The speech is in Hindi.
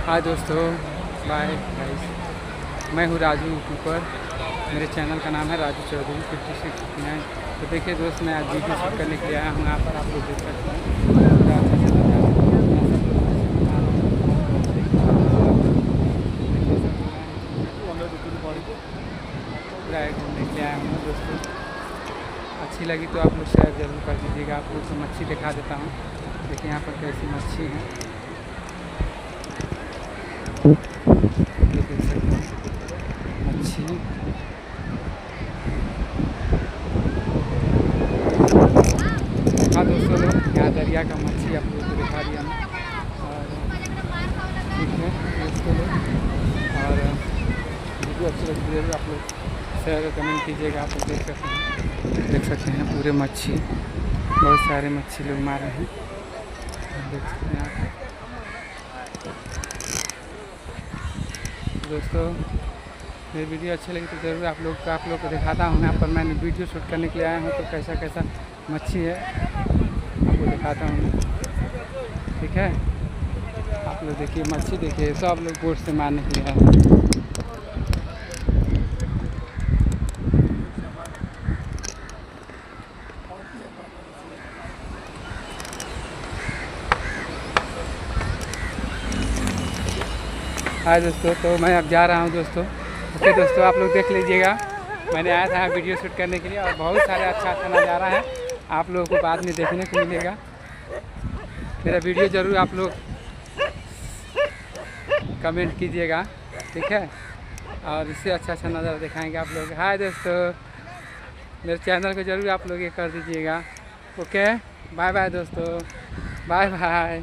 हाय दोस्तों, बाय गाइस। मैं हूँ राजू यूट्यूबर। मेरे चैनल का नाम है राजू चौधरी 5659। तो देखिए दोस्त, मैं आज वीडियो शूट करने के लिए आया हूँ। यहाँ पर आप लोग देख सकते हैं पूरा अच्छा से नज़ारा है। पूरा घूमने के लिए आया हूँ दोस्तों। अच्छी लगी तो आप लोग शेयर ज़रूर कर दीजिएगा। आप लोग को मच्छी दिखा देता हूँ। देखिए यहाँ पर कैसी मच्छी है, ये देख सकते हैं मच्छी। हाँ दोस्तों, लोग यहाँ दरिया का मच्छी आप लोगों को दिखा दिया मैं। और ठीक है दोस्तों लोग, और वीडियो अच्छी लगती है आप लोग शेयर कमेंट कीजिएगा। आप लोग देख सकते हैं पूरे मच्छी, बहुत सारे मच्छी लोग मार रहे हैं, देख सकते हैं आप दोस्तों। मेरी वीडियो अच्छी लगी तो ज़रूर आप लोग को दिखाता हूँ। यहाँ पर मैंने वीडियो शूट करने के लिए आया हूँ, तो कैसा कैसा मच्छी है आपको दिखाता हूँ, ठीक है। आप लोग देखिए मच्छी, देखिए सब लोग बोट से मारने के लिए आए हैं। हाय दोस्तों, तो मैं अब जा रहा हूँ दोस्तों। ओके दोस्तों, आप लोग देख लीजिएगा। मैंने आया था वीडियो शूट करने के लिए, और बहुत सारे अच्छा नज़ारा है। आप लोगों को बाद में देखने को मिलेगा। मेरा वीडियो ज़रूर आप लोग कमेंट कीजिएगा, ठीक है। और इससे अच्छा नज़ारा दिखाएंगे आप लोग। हाय दोस्तों, मेरे चैनल को ज़रूर आप लोग ये कर दीजिएगा। ओके, बाय बाय दोस्तों, बाय बाय।